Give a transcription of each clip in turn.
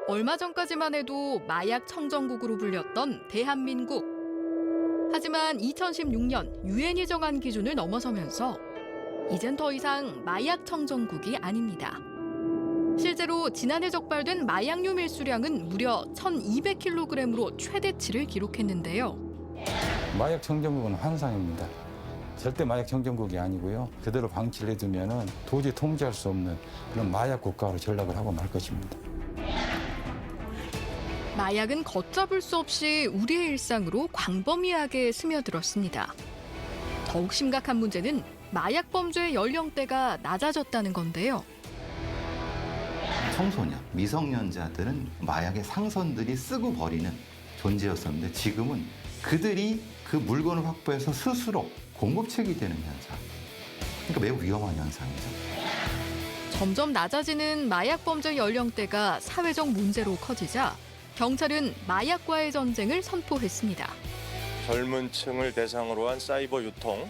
얼마 전까지만 해도 마약 청정국으로 불렸던 대한민국. 하지만 2016년 유엔이 정한 기준을 넘어서면서 이젠 더 이상 마약 청정국이 아닙니다. 실제로 지난해 적발된 마약류 밀수량은 무려 1,200kg으로 최대치를 기록했는데요. 마약 청정국은 환상입니다. 절대 마약 청정국이 아니고요. 그대로 방치를 해두면 도저히 통제할 수 없는 그런 마약 국가로 전락을 하고 말 것입니다. 마약은 걷잡을 수 없이 우리의 일상으로 광범위하게 스며들었습니다. 더욱 심각한 문제는 마약 범죄의 연령대가 낮아졌다는 건데요. 청소년, 미성년자들은 마약의 상선들이 쓰고 버리는 존재였었는데 지금은 그들이 그 물건을 확보해서 스스로 공급책이 되는 현상. 그러니까 매우 위험한 현상이죠. 점점 낮아지는 마약 범죄 연령대가 사회적 문제로 커지자 경찰은 마약과의 전쟁을 선포했습니다. 젊은 층을 대상으로 한 사이버 유통,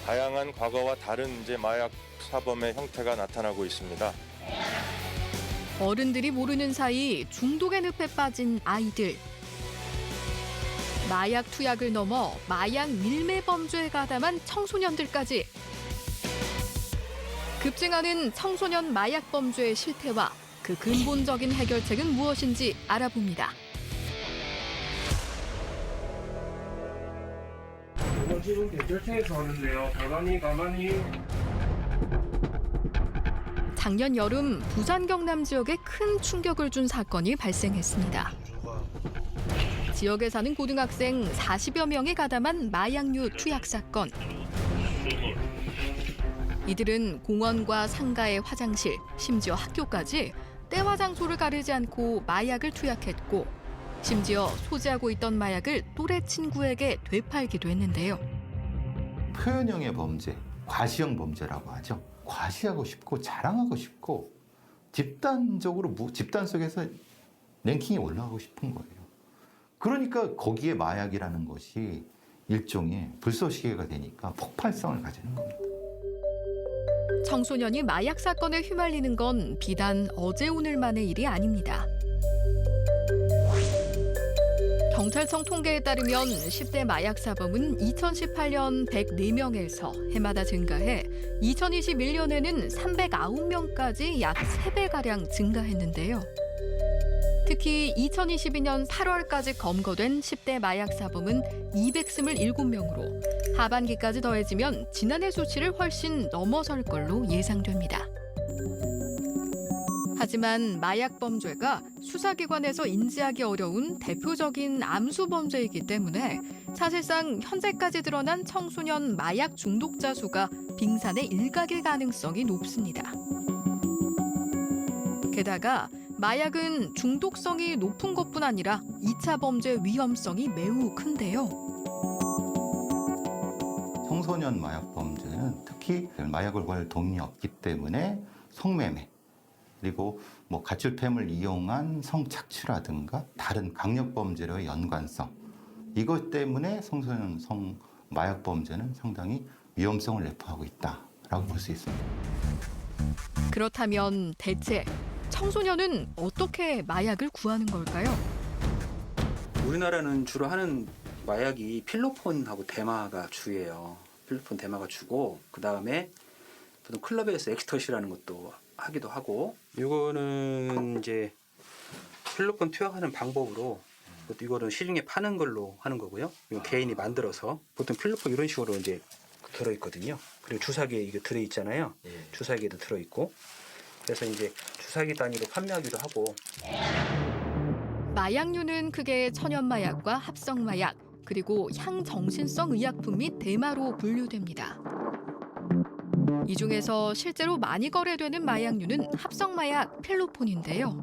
다양한 과거와 다른 마약 사범의 형태가 나타나고 있습니다. 어른들이 모르는 사이 중독의 늪에 빠진 아이들. 마약 투약을 넘어 마약 밀매 범죄에 가담한 청소년들까지. 급증하는 청소년 마약 범죄의 실태와 그 근본적인 해결책은 무엇인지 알아봅니다. 이번 집은 경찰청에서 하는데요. 가만히. 작년 여름 부산 경남 지역에 큰 충격을 준 사건이 발생했습니다. 지역에 사는 고등학생 40여 명이 가담한 마약류 투약 사건. 이들은 공원과 상가의 화장실, 심지어 학교까지 때와 장소를 가리지 않고 마약을 투약했고 심지어 소지하고 있던 마약을 또래 친구에게 되팔기도 했는데요. 표현형의 범죄, 과시형 범죄라고 하죠. 과시하고 싶고 자랑하고 싶고 집단적으로 집단 속에서 랭킹이 올라가고 싶은 거예요. 그러니까 거기에 마약이라는 것이 일종의 불쏘시개가 되니까 폭발성을 가지는 겁니다. 청소년이 마약 사건에 휘말리는 건 비단 어제 오늘만의 일이 아닙니다. 경찰청 통계에 따르면 10대 마약 사범은 2018년 104명에서 해마다 증가해 2021년에는 309명까지 약 3배가량 증가했는데요. 특히 2022년 8월까지 검거된 10대 마약 사범은 227명으로 하반기까지 더해지면 지난해 수치를 훨씬 넘어설 걸로 예상됩니다. 하지만 마약 범죄가 수사기관에서 인지하기 어려운 대표적인 암수 범죄이기 때문에 사실상 현재까지 드러난 청소년 마약 중독자 수가 빙산의 일각일 가능성이 높습니다. 게다가 마약은 중독성이 높은 것뿐 아니라 2차 범죄 위험성이 매우 큰데요. 청소년 마약 범죄는 특히 마약을 구할 돈이 없기 때문에 성매매 그리고 가출팸을 이용한 성착취라든가 다른 강력 범죄로의 연관성 이것 때문에 청소년 마약 범죄는 상당히 위험성을 내포하고 있다라고 볼 수 있습니다. 그렇다면 대체 청소년은 어떻게 마약을 구하는 걸까요? 우리나라는 주로 하는 마약이 필로폰하고 대마가 주예요. 필로폰 대마가 주고 그 다음에 보통 클럽에서 엑스터시라는 것도 하기도 하고 이거는 이제 필로폰 투약하는 방법으로 이거는 시중에 파는 걸로 하는 거고요. 이거 개인이 만들어서 보통 필로폰 이런 식으로 이제 들어있거든요. 그리고 주사기에 이게 들어있잖아요. 주사기에도 들어있고 그래서 이제 주사기 단위로 판매하기도 하고. 마약류는 크게 천연마약과 합성마약, 그리고 향정신성 의약품 및 대마로 분류됩니다. 이 중에서 실제로 많이 거래되는 마약류는 합성마약 필로폰인데요.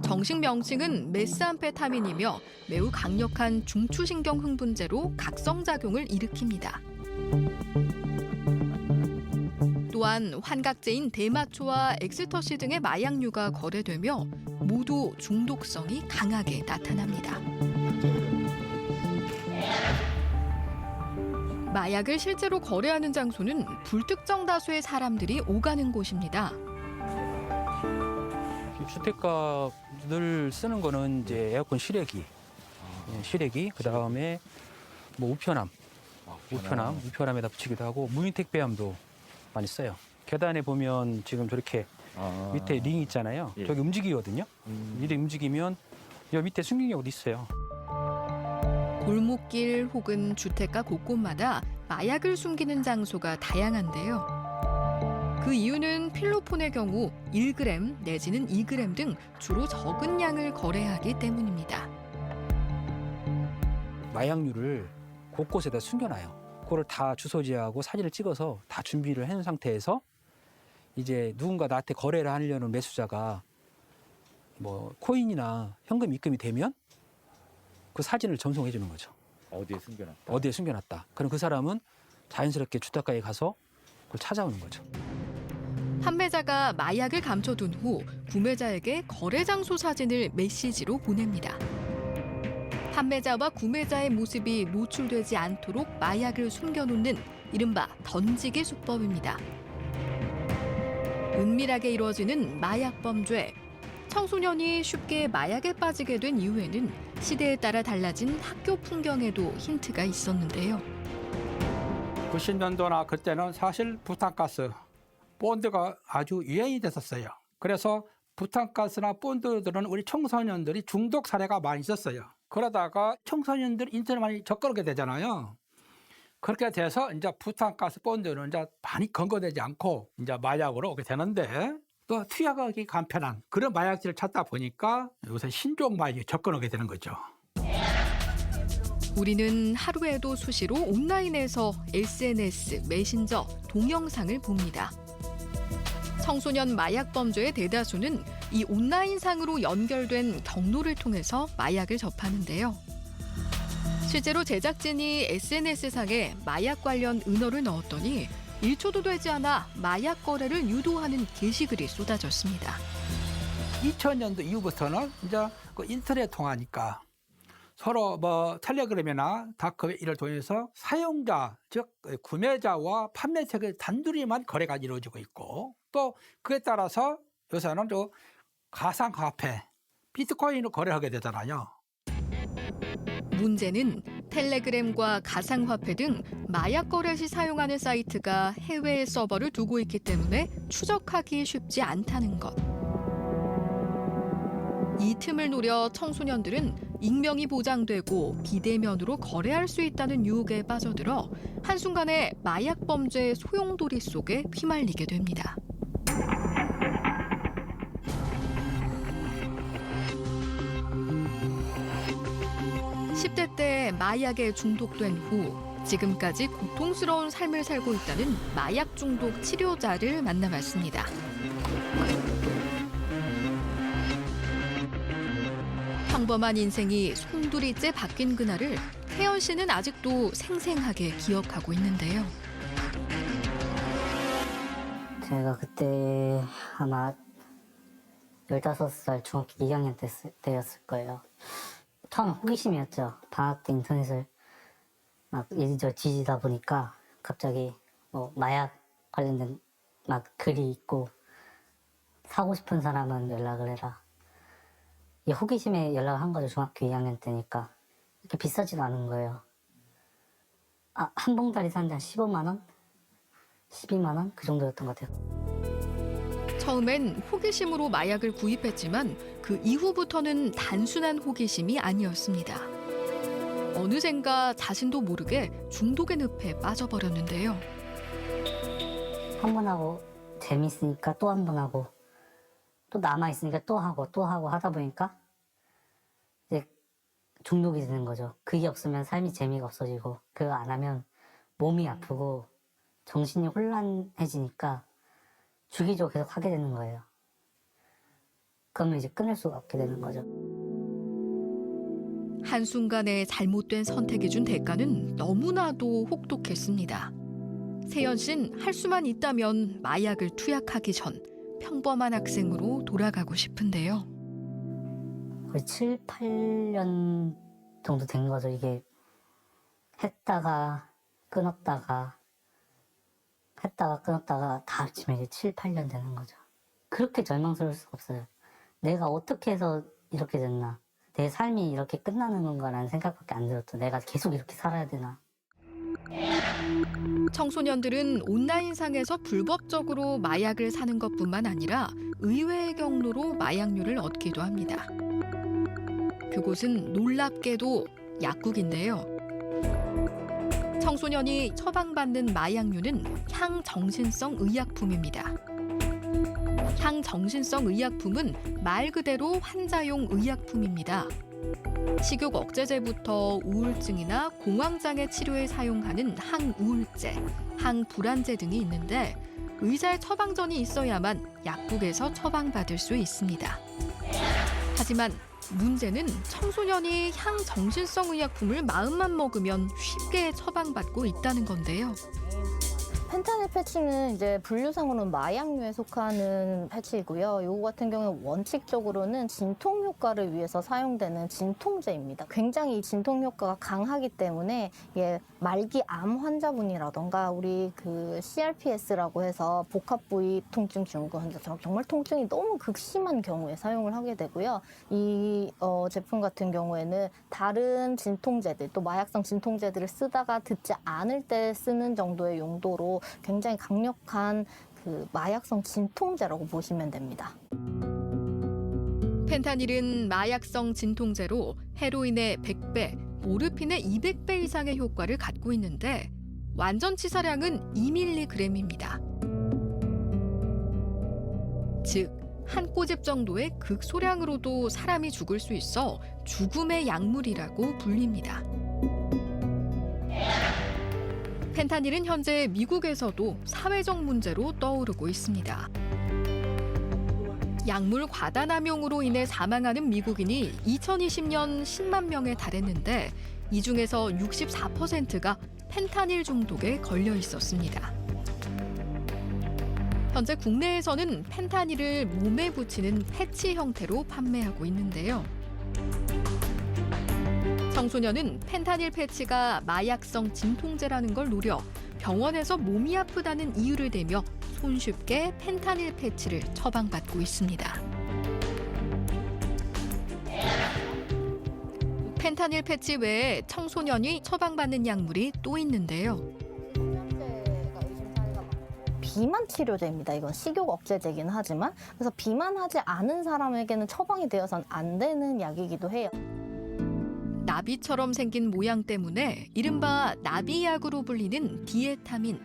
정식 명칭은 메스암페타민이며 매우 강력한 중추신경 흥분제로 각성작용을 일으킵니다. 또한 환각제인 대마초와 엑스터시 등의 마약류가 거래되며 모두 중독성이 강하게 나타납니다. 마약을 실제로 거래하는 장소는 불특정 다수의 사람들이 오가는 곳입니다. 주택가 늘 쓰는 거는 이제 에어컨 실외기, 실외기. 그 다음에 뭐 우편함에다 붙이기도 하고 무인택배함도 많이 써요. 계단에 보면 지금 저렇게 밑에 링 있잖아요. 예. 저기 움직이거든요. 이리 움직이면 여 밑에 숨기려고도 있어요. 골목길 혹은 주택가 곳곳마다 마약을 숨기는 장소가 다양한데요. 그 이유는 필로폰의 경우 1g 내지는 2g 등 주로 적은 양을 거래하기 때문입니다. 마약류를 곳곳에다 숨겨놔요. 그걸 다 주소지하고 사진을 찍어서 다 준비를 해놓은 상태에서 이제 누군가 나한테 거래를 하려는 매수자가 뭐 코인이나 현금 입금이 되면 그 사진을 전송해 주는 거죠. 어디에 숨겨놨다? 어디에 숨겨놨다. 그럼 그 사람은 자연스럽게 주택가에 가서 그걸 찾아오는 거죠. 판매자가 마약을 감춰둔 후 구매자에게 거래 장소 사진을 메시지로 보냅니다. 판매자와 구매자의 모습이 노출되지 않도록 마약을 숨겨놓는 이른바 던지기 수법입니다. 은밀하게 이루어지는 마약 범죄. 청소년이 쉽게 마약에 빠지게 된 이유에는 시대에 따라 달라진 학교 풍경에도 힌트가 있었는데요. 90년도나 그때는 사실 부탄가스, 본드가 아주 유행이 됐었어요. 그래서 부탄가스나 본드들은 우리 청소년들이 중독 사례가 많이 있었어요. 그러다가 청소년들이 인터넷 많이 접근하게 되잖아요. 그렇게 돼서 이제 부탄가스, 본드는 이제 많이 검거되지 않고 이제 마약으로 오게 되는데 또 투약하기 간편한 그런 마약질을 찾다 보니까 요새 신종 마약에 접근하게 되는 거죠. 우리는 하루에도 수시로 온라인에서 SNS, 메신저, 동영상을 봅니다. 청소년 마약 범죄의 대다수는 이 온라인상으로 연결된 경로를 통해서 마약을 접하는데요. 실제로 제작진이 SNS상에 마약 관련 은어를 넣었더니 1초도 되지 않아 마약 거래를 유도하는 게시글이 쏟아졌습니다. 2000년도 이후부터는 이제 그 인터넷 통하니까 서로 뭐 텔레그램이나 다크웹 이를 통해서 사용자, 즉 구매자와 판매책의 단둘이만 거래가 이루어지고 있고 또 그에 따라서 요새는 또 가상화폐, 비트코인으로 거래하게 되잖아요. 문제는 텔레그램과 가상화폐 등 마약 거래 시 사용하는 사이트가 해외에 서버를 두고 있기 때문에 추적하기 쉽지 않다는 것. 이 틈을 노려 청소년들은 익명이 보장되고 비대면으로 거래할 수 있다는 유혹에 빠져들어 한순간에 마약 범죄의 소용돌이 속에 휘말리게 됩니다. (10대) 때 마약에 중독된 후 지금까지 고통스러운 삶을 살고 있다는 마약 중독 치료자를 만나봤습니다. 평범한 인생이 송두리째 바뀐 그날을 태연 씨는 아직도 생생하게 기억하고 있는데요. 제가 그때 아마 15살 중학교 2학년 때였을 거예요. 처음 호기심이었죠. 방학 때 인터넷을 막 이리저리 뒤지다 보니까 갑자기 뭐 마약 관련된 막 글이 있고 사고 싶은 사람은 연락을 해라. 이 호기심에 연락을 한 거죠. 중학교 2학년 때니까. 이렇게 비싸지도 않은 거예요. 한 봉다리 사는데 한 15만 원? 12만 원? 그 정도였던 것 같아요. 처음엔 호기심으로 마약을 구입했지만 그 이후부터는 단순한 호기심이 아니었습니다. 어느샌가 자신도 모르게 중독의 늪에 빠져버렸는데요. 한 번 하고 재밌으니까 또 한 번 하고 또 남아있으니까 또 하고 하다 보니까 이제 중독이 되는 거죠. 그게 없으면 삶이 재미가 없어지고 그거 안 하면 몸이 아프고 정신이 혼란해지니까 주기적으로 계속 하게 되는 거예요. 그러면 이제 끊을 수가 없게 되는 거죠. 한순간에 잘못된 선택이 준 대가는 너무나도 혹독했습니다. 세연 씨는 할 수만 있다면 마약을 투약하기 전 평범한 학생으로 돌아가고 싶은데요. 거의 7, 8년 정도 된 거죠. 이게 했다가 끊었다가 다 합치면 이제 7, 8년 되는 거죠. 그렇게 절망스러울 수가 없어요. 내가 어떻게 해서 이렇게 됐나? 내 삶이 이렇게 끝나는 건가라는 생각밖에 안 들었죠. 내가 계속 이렇게 살아야 되나? 청소년들은 온라인상에서 불법적으로 마약을 사는 것뿐만 아니라 의외의 경로로 마약류를 얻기도 합니다. 그곳은 놀랍게도 약국인데요. 청소년이 처방받는 마약류는 향정신성 의약품입니다. 향정신성 의약품은 말 그대로 환자용 의약품입니다. 식욕 억제제부터 우울증이나 공황장애 치료에 사용하는 항우울제, 항불안제 등이 있는데 의사의 처방전이 있어야만 약국에서 처방받을 수 있습니다. 하지만 문제는 청소년이 향정신성 의약품을 마음만 먹으면 쉽게 처방받고 있다는 건데요. 펜타닐 패치는 이제 분류상으로는 마약류에 속하는 패치이고요. 이거 같은 경우는 원칙적으로는 진통 효과를 위해서 사용되는 진통제입니다. 굉장히 이 진통 효과가 강하기 때문에 이게 말기 암 환자분이라던가 우리 그 CRPS라고 해서 복합 부위 통증 증후군 환자 정말 통증이 너무 극심한 경우에 사용을 하게 되고요. 이 제품 같은 경우에는 다른 진통제들 또 마약성 진통제들을 쓰다가 듣지 않을 때 쓰는 정도의 용도로 굉장히 강력한 그 마약성 진통제라고 보시면 됩니다. 펜타닐은 마약성 진통제로 헤로인의 100배, 모르핀의 200배 이상의 효과를 갖고 있는데 완전 치사량은 2mg입니다. 즉, 한 꼬집 정도의 극소량으로도 사람이 죽을 수 있어 죽음의 약물이라고 불립니다. 펜타닐은 현재 미국에서도 사회적 문제로 떠오르고 있습니다. 약물 과다 남용으로 인해 사망하는 미국인이 2020년 10만 명에 달했는데 이 중에서 64%가 펜타닐 중독에 걸려 있었습니다. 현재 국내에서는 펜타닐을 몸에 붙이는 패치 형태로 판매하고 있는데요. 청소년은 펜타닐 패치가 마약성 진통제라는 걸 노려 병원에서 몸이 아프다는 이유를 대며 손쉽게 펜타닐 패치를 처방받고 있습니다. 펜타닐 패치 외에 청소년이 처방받는 약물이 또 있는데요. 비만 치료제입니다. 이건 식욕 억제제긴 하지만 그래서 비만하지 않은 사람에게는 처방이 되어서는 안 되는 약이기도 해요. 나비처럼 생긴 모양 때문에 이른바 나비약으로 불리는 디에타민.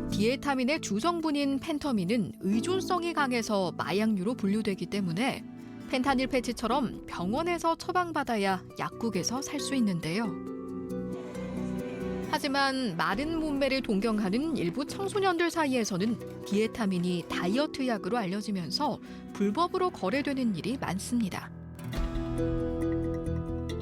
디에타민의 주성분인 펜터민은 의존성이 강해서 마약류로 분류되기 때문에 펜타닐 패치처럼 병원에서 처방받아야 약국에서 살 수 있는데요. 하지만 마른 몸매를 동경하는 일부 청소년들 사이에서는 디에타민이 다이어트 약으로 알려지면서 불법으로 거래되는 일이 많습니다.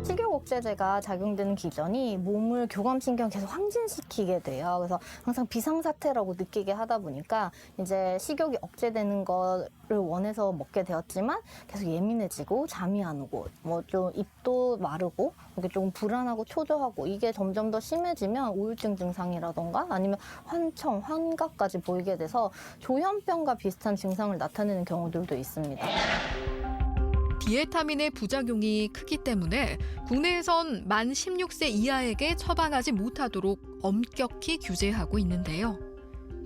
식욕 억제제가 작용되는 기전이 몸을 교감신경 계속 항진시키게 돼요. 그래서 항상 비상사태라고 느끼게 하다 보니까 이제 식욕이 억제되는 거를 원해서 먹게 되었지만 계속 예민해지고 잠이 안 오고 뭐 좀 입도 마르고 이게 조금 불안하고 초조하고 이게 점점 더 심해지면 우울증 증상이라던가 아니면 환청, 환각까지 보이게 돼서 조현병과 비슷한 증상을 나타내는 경우들도 있습니다. 디에타민의 부작용이 크기 때문에 국내에선 만 16세 이하에게 처방하지 못하도록 엄격히 규제하고 있는데요.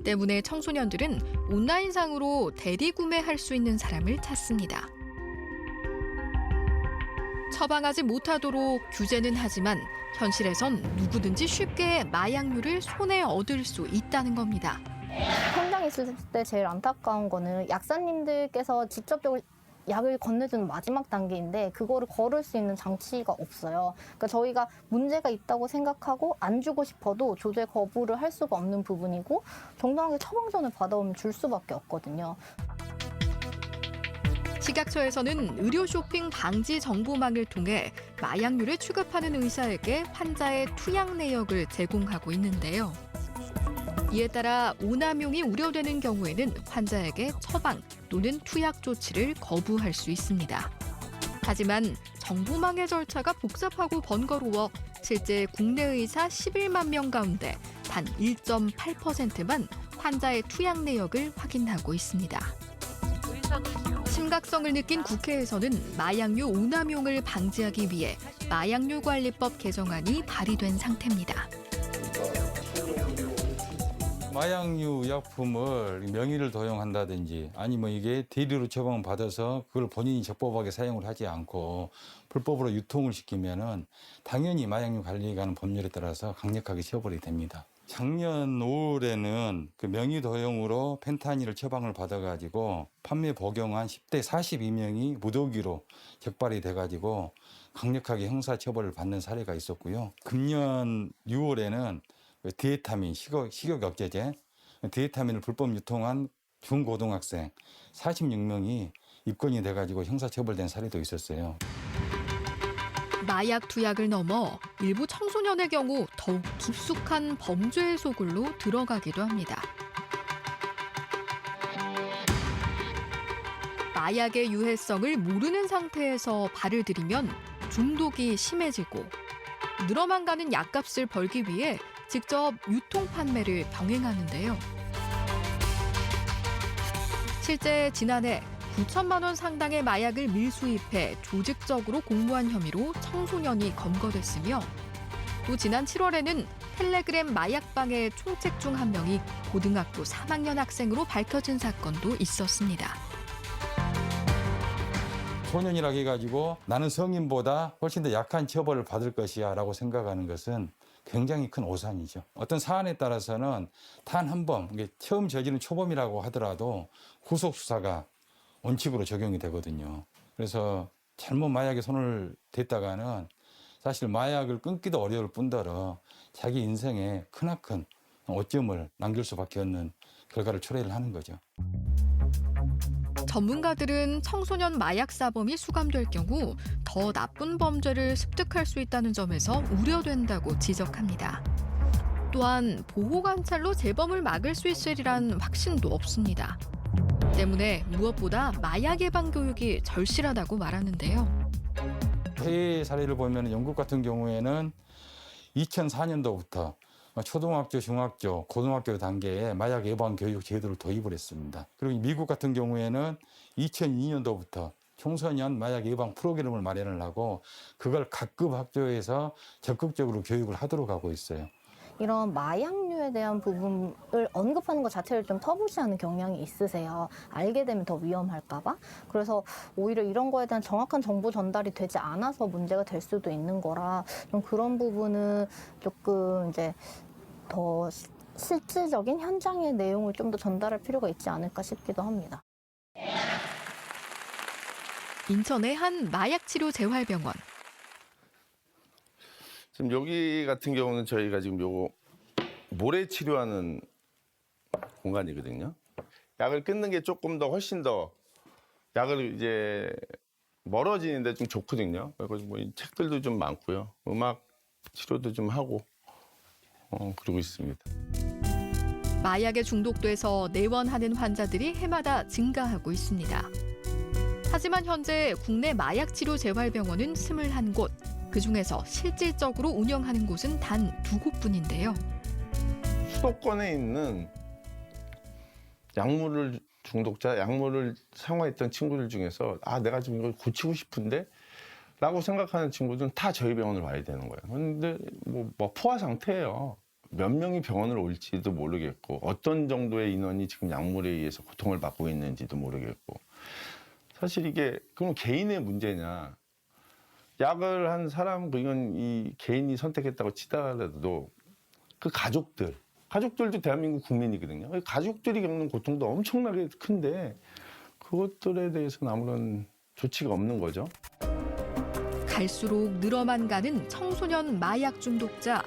때문에 청소년들은 온라인상으로 대리구매할 수 있는 사람을 찾습니다. 처방하지 못하도록 규제는 하지만 현실에선 누구든지 쉽게 마약류를 손에 얻을 수 있다는 겁니다. 현장에 있을 때 제일 안타까운 거는 약사님들께서 직접적으로 약을 건네주는 마지막 단계인데 그거를 걸을 수 있는 장치가 없어요. 그러니까 저희가 문제가 있다고 생각하고 안 주고 싶어도 조제 거부를 할 수가 없는 부분이고 정당하게 처방전을 받아오면 줄 수밖에 없거든요. 식약처에서는 의료 쇼핑 방지 정보망을 통해 마약류를 취급하는 의사에게 환자의 투약 내역을 제공하고 있는데요. 이에 따라 오남용이 우려되는 경우에는 환자에게 처방 또는 투약 조치를 거부할 수 있습니다. 하지만 정보망의 절차가 복잡하고 번거로워 실제 국내 의사 11만 명 가운데 단 1.8%만 환자의 투약 내역을 확인하고 있습니다. 심각성을 느낀 국회에서는 마약류 오남용을 방지하기 위해 마약류 관리법 개정안이 발의된 상태입니다. 마약류 의약품을 명의를 도용한다든지 아니면 이게 대리로 처방받아서 그걸 본인이 적법하게 사용을 하지 않고 불법으로 유통을 시키면은 당연히 마약류 관리관은 법률에 따라서 강력하게 처벌이 됩니다. 작년 5월에는 그 명의 도용으로 펜타닐을 처방을 받아가지고 판매 복용한 10대 42명이 무더기로 적발이 돼가지고 강력하게 형사처벌을 받는 사례가 있었고요. 금년 6월에는 디에타민, 식욕억제제, 디에타민을 불법 유통한 중고등학생 46명이 입건이 돼가지고 형사처벌된 사례도 있었어요. 마약 투약을 넘어 일부 청소년의 경우 더욱 깊숙한 범죄의 소굴로 들어가기도 합니다. 마약의 유해성을 모르는 상태에서 발을 들이면 중독이 심해지고 늘어만 가는 약값을 벌기 위해 직접 유통 판매를 병행하는데요. 실제 지난해 9천만 원 상당의 마약을 밀수입해 조직적으로 공모한 혐의로 청소년이 검거됐으며 또 지난 7월에는 텔레그램 마약방의 총책 중 한 명이 고등학교 3학년 학생으로 밝혀진 사건도 있었습니다. 소년이라고 해가지고 나는 성인보다 훨씬 더 약한 처벌을 받을 것이야 라고 생각하는 것은 굉장히 큰 오산이죠. 어떤 사안에 따라서는 단 한 번, 처음 저지른 초범이라고 하더라도 구속수사가 원칙으로 적용이 되거든요. 그래서 잘못 마약에 손을 댔다가는 사실 마약을 끊기도 어려울 뿐더러 자기 인생에 크나큰 오점을 남길 수밖에 없는 결과를 초래를 하는 거죠. 전문가들은 청소년 마약 사범이 수감될 경우 더 나쁜 범죄를 습득할 수 있다는 점에서 우려된다고 지적합니다. 또한 보호 관찰로 재범을 막을 수 있으리란 확신도 없습니다. 때문에 무엇보다 마약 예방 교육이 절실하다고 말하는데요. 해외 사례를 보면 영국 같은 경우에는 2004년도부터 초등학교, 중학교, 고등학교 단계에 마약 예방 교육 제도를 도입을 했습니다. 그리고 미국 같은 경우에는 2002년도부터 청소년 마약 예방 프로그램을 마련을 하고 그걸 각급 학교에서 적극적으로 교육을 하도록 하고 있어요. 이런 마약류에 대한 부분을 언급하는 것 자체를 좀 터부시하는 경향이 있으세요. 알게 되면 더 위험할까 봐. 그래서 오히려 이런 거에 대한 정확한 정보 전달이 되지 않아서 문제가 될 수도 있는 거라 좀 그런 부분은 조금 이제 더 실질적인 현장의 내용을 좀 더 전달할 필요가 있지 않을까 싶기도 합니다. 인천의 한 마약치료 재활병원. 지금 여기 같은 경우는 저희가 지금 요거 모래 치료하는 공간이거든요. 약을 끊는 게 조금 더 훨씬 더 약을 이제 멀어지는데 좀 좋거든요. 그리고 뭐 책들도 좀 많고요. 음악 치료도 좀 하고 그러고 있습니다. 마약에 중독돼서 내원하는 환자들이 해마다 증가하고 있습니다. 하지만 현재 국내 마약치료 재활병원은 21곳, 그중에서 실질적으로 운영하는 곳은 단 2곳뿐인데요. 수도권에 있는 약물을 중독자, 약물을 사용했던 친구들 중에서 내가 지금 이걸 고치고 싶은데 라고 생각하는 친구들은 다 저희 병원을 와야 되는 거예요. 그런데 뭐 포화 상태예요. 몇 명이 병원을 올지도 모르겠고 어떤 정도의 인원이 지금 약물에 의해서 고통을 받고 있는지도 모르겠고 사실 이게 그럼 개인의 문제냐. 약을 한 사람, 이건 이 개인이 선택했다고 치더라도 그 가족들도 대한민국 국민이거든요. 가족들이 겪는 고통도 엄청나게 큰데 그것들에 대해서는 아무런 조치가 없는 거죠. 갈수록 늘어만 가는 청소년 마약 중독자.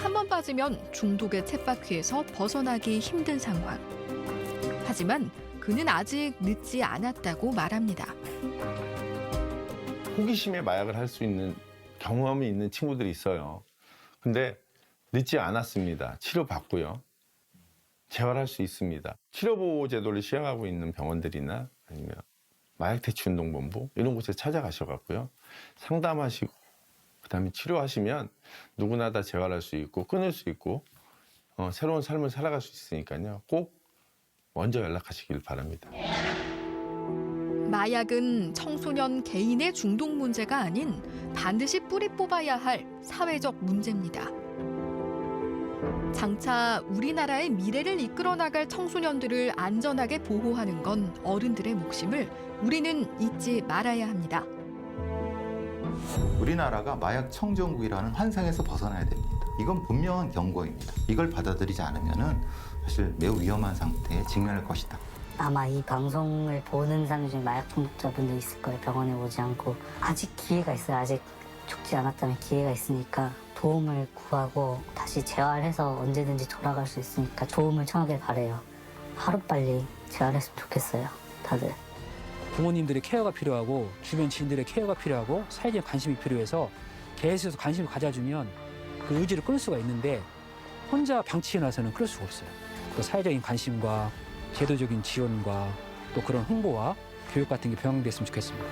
한 번 빠지면 중독의 쳇바퀴에서 벗어나기 힘든 상황. 하지만 그는 아직 늦지 않았다고 말합니다. 호기심에 마약을 할 수 있는 경험이 있는 친구들이 있어요. 근데 늦지 않았습니다. 치료받고요. 재활할 수 있습니다. 치료보호 제도를 시행하고 있는 병원들이나 아니면 마약대치운동본부 이런 곳에 찾아가셔갖고요. 상담하시고 그다음에 치료하시면 누구나 다 재활할 수 있고 끊을 수 있고 새로운 삶을 살아갈 수 있으니까요. 꼭 먼저 연락하시길 바랍니다. 마약은 청소년 개인의 중독 문제가 아닌 반드시 뿌리 뽑아야 할 사회적 문제입니다. 장차 우리나라의 미래를 이끌어 나갈 청소년들을 안전하게 보호하는 건 어른들의 몫임을 우리는 잊지 말아야 합니다. 우리나라가 마약 청정국이라는 환상에서 벗어나야 됩니다. 이건 분명한 경고입니다. 이걸 받아들이지 않으면은 사실 매우 위험한 상태에 직면할 것이다. 아마 이 방송을 보는 사람 중에 마약 중독자분들 있을 거예요. 병원에 오지 않고. 아직 기회가 있어요. 아직 죽지 않았다면 기회가 있으니까 도움을 구하고 다시 재활해서 언제든지 돌아갈 수 있으니까 도움을 청하길 바래요. 하루빨리 재활했으면 좋겠어요. 다들. 부모님들의 케어가 필요하고 주변 지인들의 케어가 필요하고 사회적인 관심이 필요해서 계속해서 관심을 가져주면 그 의지를 끌 수가 있는데 혼자 방치해놔서는 끌 수가 없어요. 그 사회적인 관심과 제도적인 지원과 또 그런 홍보와 교육 같은 게 병행됐으면 좋겠습니다.